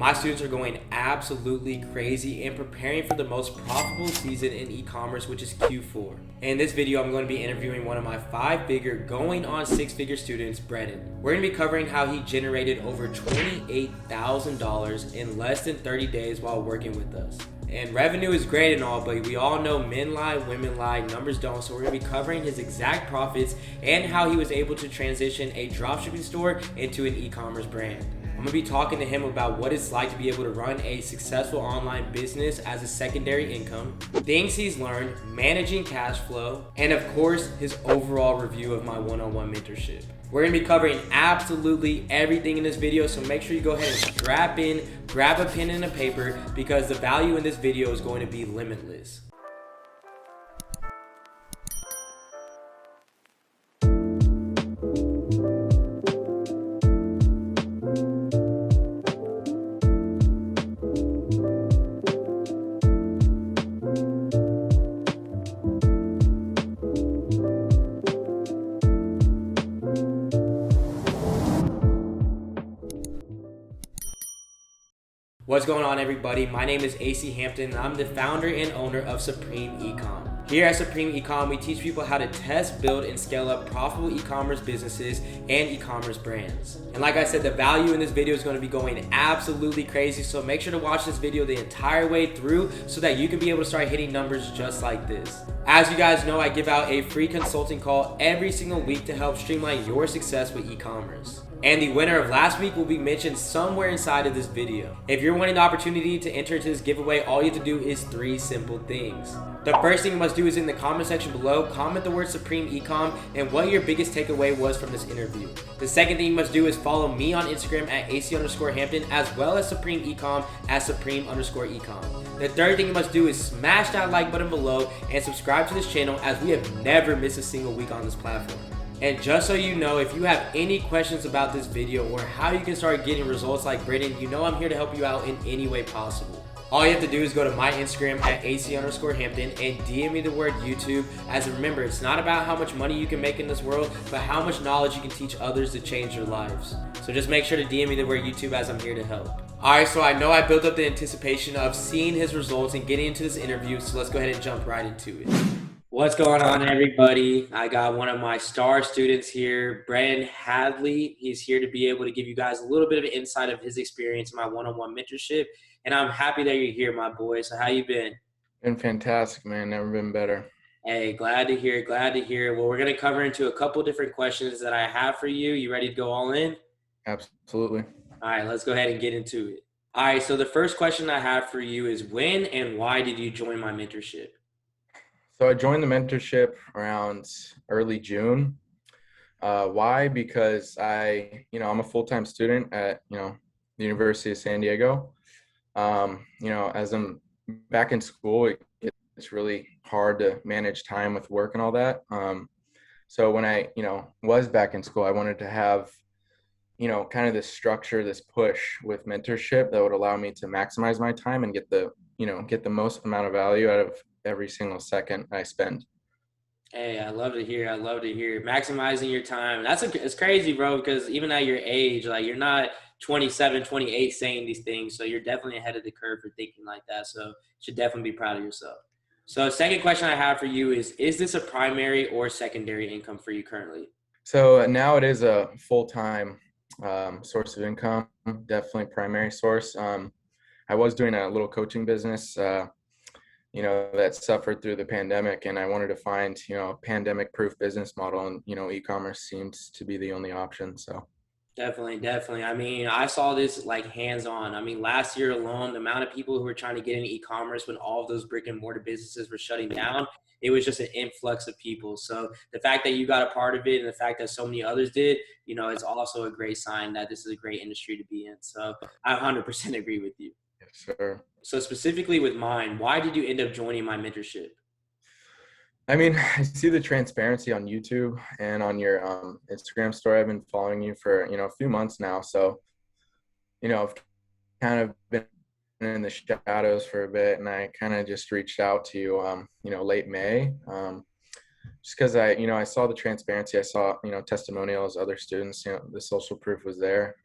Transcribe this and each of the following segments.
My students are going absolutely crazy and preparing for the most profitable season in e-commerce, which is Q4. In this video, I'm going to be interviewing one of my 5-figure going on 6-figure students, Bretten. We're going to be covering how he generated over $28,000 in less than 30 days while working with us. And revenue is great and all, but we all know men lie, women lie, numbers don't. So we're going to be covering his exact profits and how he was able to transition a dropshipping store into an e-commerce brand. I'm going to be talking to him about what it's like to be able to run a successful online business as a secondary income, things he's learned, managing cash flow, and of course, his overall review of my one-on-one mentorship. We're going to be covering absolutely everything in this video, so make sure you go ahead and strap in, grab a pen and a paper, because the value in this video is going to be limitless. What's going on, everybody? My name is AC Hampton and I'm the founder and owner of Supreme Ecom. Here at Supreme Ecom, we teach people how to test, build, and scale up profitable e-commerce businesses and e-commerce brands. And like I said, the value in this video is going to be going absolutely crazy, so make sure to watch this video the entire way through so that you can be able to start hitting numbers just like this. As you guys know, I give out a free consulting call every single week to help streamline your success with e-commerce. And the winner of last week will be mentioned somewhere inside of this video. If you're wanting the opportunity to enter into this giveaway, all you have to do is 3 simple things. The first thing you must do is in the comment section below, comment the word Supreme Ecom and what your biggest takeaway was from this interview. The second thing you must do is follow me on Instagram at AC_Hampton, as well as Supreme Ecom at Supreme_Ecom. The third thing you must do is smash that like button below and subscribe to this channel, as we have never missed a single week on this platform. And just so you know, if you have any questions about this video or how you can start getting results like Bretten, you know I'm here to help you out in any way possible. All you have to do is go to my Instagram at AC_Hampton and DM me the word YouTube. As remember, it's not about how much money you can make in this world, but how much knowledge you can teach others to change their lives. So just make sure to DM me the word YouTube, as I'm here to help. Alright, so I know I built up the anticipation of seeing his results and getting into this interview, so let's go ahead and jump right into it. What's going on, everybody? I got one of my star students here, Bretten Hadley. He's here to be able to give you guys a little bit of an insight of his experience in my one-on-one mentorship. And I'm happy that you're here, my boy. So how you been? Been fantastic, man. Never been better. Hey, glad to hear it. Glad to hear it. Well, we're going to cover into a couple different questions that I have for you. You ready to go all in? Absolutely. All right, let's go ahead and get into it. All right, so the first question I have for you is, when and why did you join my mentorship? So I joined the mentorship around early June. Why? Because I'm a full-time student at, the University of San Diego. As I'm back in school, it's really hard to manage time with work and all that. So when I, was back in school, I wanted to have, kind of this structure, this push with mentorship that would allow me to maximize my time and get the most amount of value out of every single second I spend. Hey, I love to hear. Maximizing your time. It's crazy, bro, because even at your age, like, you're not 27, 28 saying these things. So you're definitely ahead of the curve for thinking like that. So you should definitely be proud of yourself. So second question I have for you is this a primary or secondary income for you currently? So now it is a full-time source of income, definitely primary source. I was doing a little coaching business, that suffered through the pandemic, and I wanted to find, a pandemic-proof business model, and, e-commerce seems to be the only option. So Definitely. I mean, I saw this like hands-on. I mean, last year alone, the amount of people who were trying to get into e-commerce when all of those brick and mortar businesses were shutting down, it was just an influx of people. So the fact that you got a part of it and the fact that so many others did, it's also a great sign that this is a great industry to be in. So I 100% agree with you. yes, sir. So specifically with mine, why did you end up joining my mentorship? I mean, I see the transparency on YouTube and on your Instagram story. I've been following you for, a few months now. So, I've kind of been in the shadows for a bit, and I kind of just reached out to you, late May, just because I saw the transparency. I saw, testimonials, other students, the social proof was there.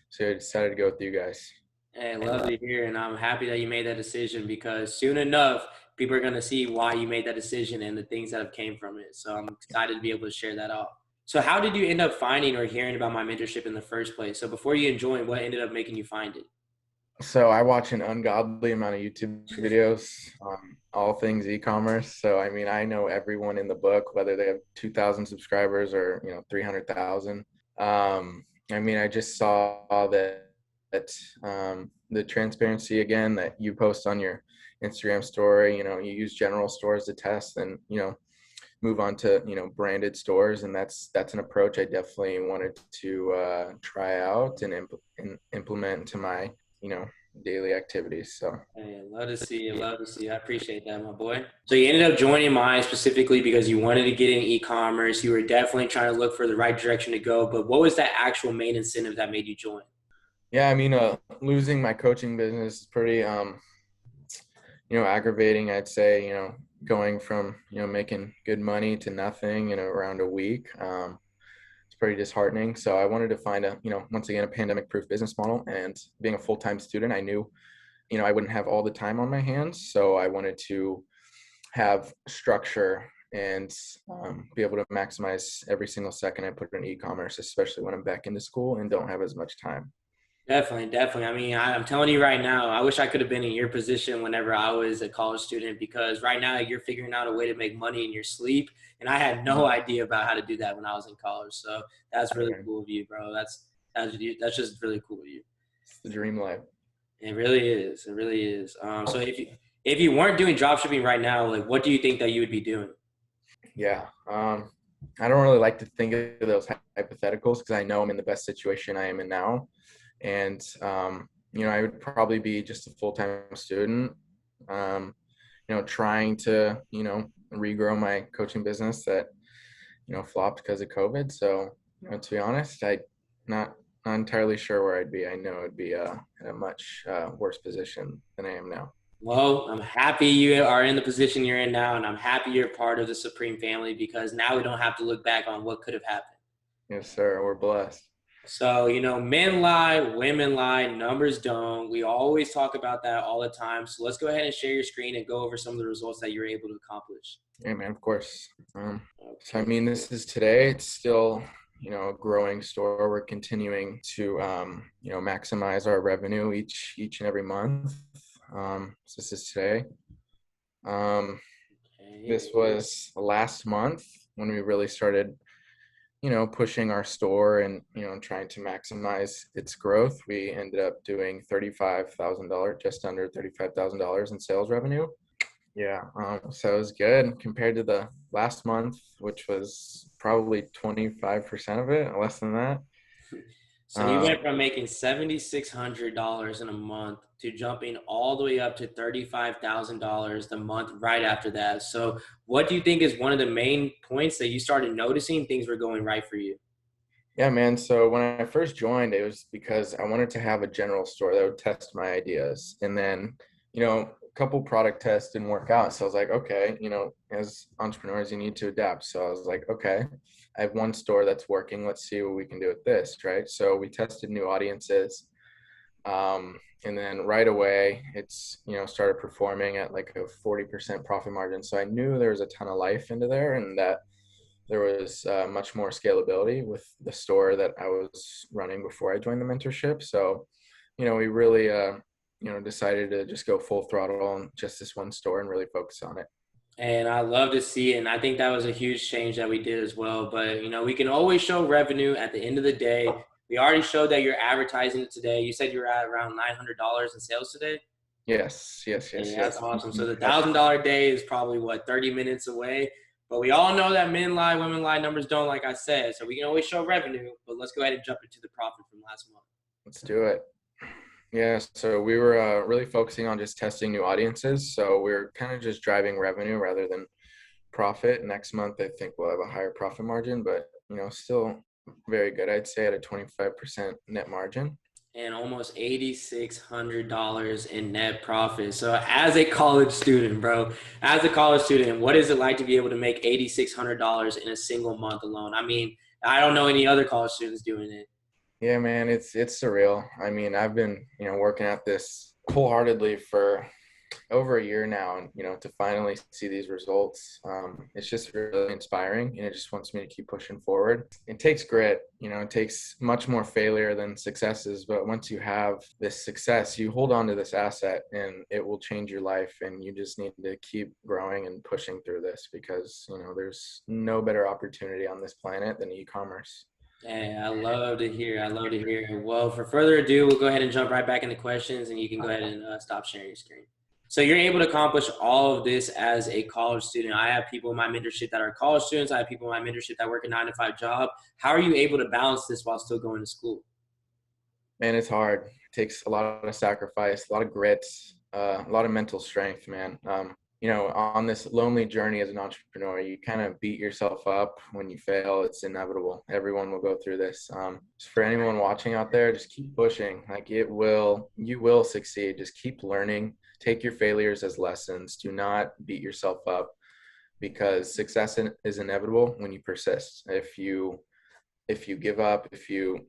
So I decided to go with you guys. Hey, love to hear, and I'm happy that you made that decision because soon enough, people are gonna see why you made that decision and the things that have came from it. So I'm excited to be able to share that out. So how did you end up finding or hearing about my mentorship in the first place? So before you joined, what ended up making you find it? So I watch an ungodly amount of YouTube videos on all things e-commerce. So I mean, I know everyone in the book, whether they have 2,000 subscribers or 300,000. I mean, I just saw that the transparency again that you post on your Instagram story. You use general stores to test, and move on to branded stores, and that's an approach I definitely wanted to try out and implement into my you know daily activities. So Hey, I love to see you. Love to see you. I appreciate that, my boy. So you ended up joining mine specifically because you wanted to get in e-commerce. You were definitely trying to look for the right direction to go. But what was that actual main incentive that made you join? yeah, I mean, losing my coaching business is pretty aggravating, I'd say. Going from making good money to nothing in around a week. It's pretty disheartening. So I wanted to find once again, a pandemic proof business model. And being a full-time student, I knew I wouldn't have all the time on my hands. So I wanted to have structure and be able to maximize every single second I put in e-commerce, especially when I'm back into school and don't have as much time. Definitely, definitely. I mean, I'm telling you right now, I wish I could have been in your position whenever I was a college student because right now you're figuring out a way to make money in your sleep. And I had no idea about how to do that when I was in college. So that's really cool of you, bro. That's just really cool of you. It's the dream life. It really is. It really is. So if you weren't doing drop shipping right now, like what do you think that you would be doing? Yeah. I don't really like to think of those hypotheticals because I know I'm in the best situation I am in now. And, I would probably be just a full-time student, trying to, regrow my coaching business that, flopped because of COVID. So, to be honest, not entirely sure where I'd be. I know I'd be in a much worse position than I am now. Well, I'm happy you are in the position you're in now, and I'm happy you're part of the Supreme family because now we don't have to look back on what could have happened. Yes, sir. We're blessed. So, men lie, women lie, numbers don't. We always talk about that all the time. So let's go ahead and share your screen and go over some of the results that you're able to accomplish. Yeah, man, of course. So, I Okay. mean, this is today. It's still, a growing store. We're continuing to, maximize our revenue each and every month. So this is today. This was last month when we really started, pushing our store and, trying to maximize its growth. We ended up doing $35,000, just under $35,000 in sales revenue. Yeah, so it was good compared to the last month, which was probably 25% of it, less than that. So you went from making $7,600 in a month to jumping all the way up to $35,000 the month right after that. So what do you think is one of the main points that you started noticing things were going right for you? Yeah, man. So when I first joined, it was because I wanted to have a general store that would test my ideas. And then, a couple product tests didn't work out. So I was like, okay, as entrepreneurs, you need to adapt. So I was like, okay, I have one store that's working. Let's see what we can do with this, right? So we tested new audiences. And then right away, it's, started performing at like a 40% profit margin. So I knew there was a ton of life into there and that there was much more scalability with the store that I was running before I joined the mentorship. So, we really, decided to just go full throttle on just this one store and really focus on it. And I love to see it. And I think that was a huge change that we did as well. But, we can always show revenue at the end of the day. We already showed that you're advertising it today. You said you're at around $900 in sales today. Yes. Yeah, that's awesome. So the Yep. $1,000 day is probably what, 30 minutes away. But we all know that men lie, women lie, numbers don't, like I said. So we can always show revenue, but let's go ahead and jump into the profit from last month. Let's do it. Yeah, so we were really focusing on just testing new audiences. So we're kind of just driving revenue rather than profit. Next month, I think we'll have a higher profit margin, but still very good. I'd say at a 25% net margin. And almost $8,600 in net profit. So as a college student, bro, what is it like to be able to make $8,600 in a single month alone? I mean, I don't know any other college students doing it. Yeah, man, it's surreal. I mean, I've been, working at this wholeheartedly for over a year now, and to finally see these results, it's just really inspiring, and it just wants me to keep pushing forward. It takes grit, it takes much more failure than successes, but once you have this success, you hold on to this asset and it will change your life, and you just need to keep growing and pushing through this because there's no better opportunity on this planet than e-commerce. Hey, I love to hear. I love to hear. Well, for further ado, we'll go ahead and jump right back into questions, and you can go ahead and stop sharing your screen. So you're able to accomplish all of this as a college student. I have people in my mentorship that are college students. I have people in my mentorship that work a 9-to-5 job. How are you able to balance this while still going to school? Man, it's hard. It takes a lot of sacrifice, a lot of grit, a lot of mental strength, man. On this lonely journey as an entrepreneur, you kind of beat yourself up when you fail. It's inevitable. Everyone will go through this. Just for anyone watching out there, just keep pushing. Like you will succeed. Just keep learning. Take your failures as lessons. Do not beat yourself up because success is inevitable when you persist. If you give up, if you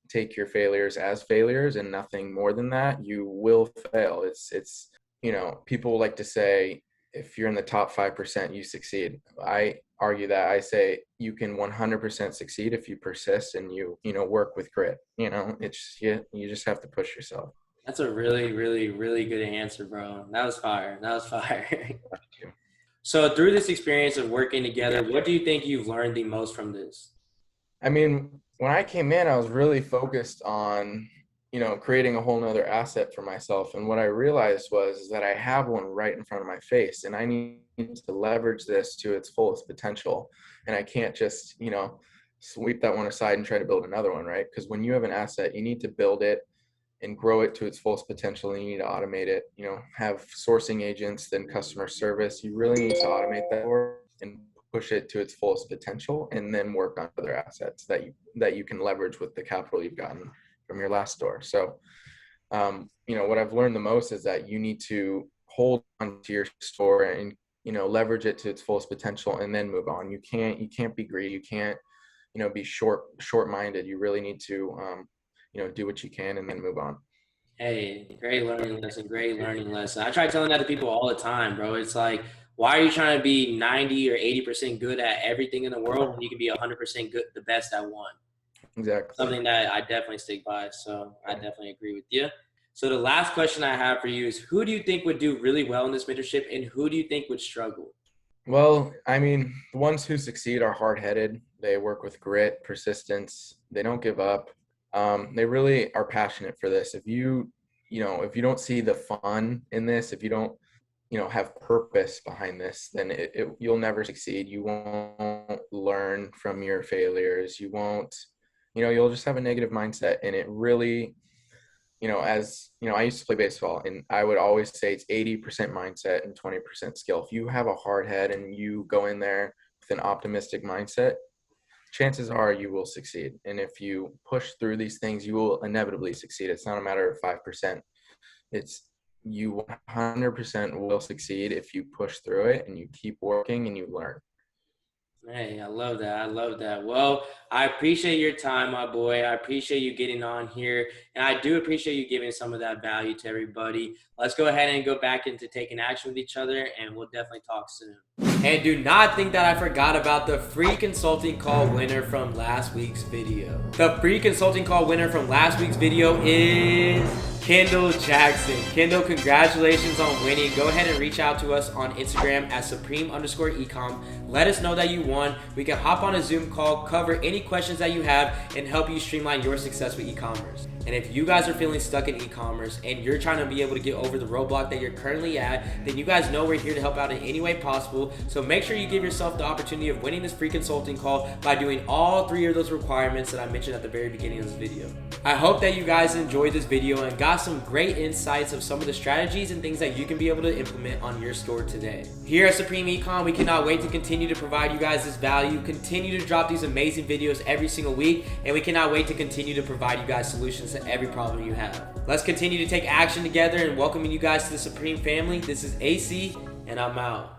take your failures as failures and nothing more than that, you will fail. It's people like to say, if you're in the top 5%, you succeed. I argue that. I say you can 100% succeed if you persist and you work with grit. It's you just have to push yourself. That's a really, really, really good answer, bro. That was fire. That was fire. So through this experience of working together, what do you think you've learned the most from this? I mean, when I came in, I was really focused on creating a whole nother asset for myself. And what I realized was that I have one right in front of my face and I need to leverage this to its fullest potential. And I can't just, sweep that one aside and try to build another one, right? Because when you have an asset, you need to build it and grow it to its fullest potential. And you need to automate it, have sourcing agents, then customer service. You really need to automate that work and push it to its fullest potential, and then work on other assets that you can leverage with the capital you've gotten from your last store. So, what I've learned the most is that you need to hold on to your store and, leverage it to its fullest potential and then move on. You can't be greedy. You can't, be short-minded. You really need to, do what you can and then move on. Hey, great learning lesson. Great learning lesson. I try telling that to people all the time, bro. It's like, why are you trying to be 90 or 80% good at everything in the world when you can be 100% good, the best at one? Exactly. Something that I definitely stick by. So I definitely agree with you. So the last question I have for you is, who do you think would do really well in this mentorship and who do you think would struggle? Well, I mean, the ones who succeed are hard-headed. They work with grit, persistence. They don't give up. They really are passionate for this. If you don't see the fun in this, if you don't, have purpose behind this, then you'll never succeed. You won't learn from your failures. You won't, you'll just have a negative mindset. And it really, I used to play baseball and I would always say it's 80% mindset and 20% skill. If you have a hard head and you go in there with an optimistic mindset, chances are you will succeed. And if you push through these things, you will inevitably succeed. It's not a matter of 5%. It's you 100% will succeed if you push through it and you keep working and you learn. Hey, I love that. I love that. Well, I appreciate your time, my boy. I appreciate you getting on here. And I do appreciate you giving some of that value to everybody. Let's go ahead and go back into taking action with each other, and we'll definitely talk soon. And do not think that I forgot about the free consulting call winner from last week's video. The free consulting call winner from last week's video is Kendall Jackson. Kendall, congratulations on winning. Go ahead and reach out to us on Instagram at supreme_ecom. Let us know that you won. We can hop on a Zoom call, cover any questions that you have, and help you streamline your success with e-commerce. And if you guys are feeling stuck in e-commerce and you're trying to be able to get over the roadblock that you're currently at, then you guys know we're here to help out in any way possible. So make sure you give yourself the opportunity of winning this free consulting call by doing all 3 of those requirements that I mentioned at the very beginning of this video. I hope that you guys enjoyed this video and got some great insights of some of the strategies and things that you can be able to implement on your store today. Here at Supreme Ecom, we cannot wait to continue to provide you guys this value, continue to drop these amazing videos every single week, and we cannot wait to continue to provide you guys solutions to every problem you have. Let's continue to take action together and welcoming you guys to the Supreme family. This is AC, and I'm out.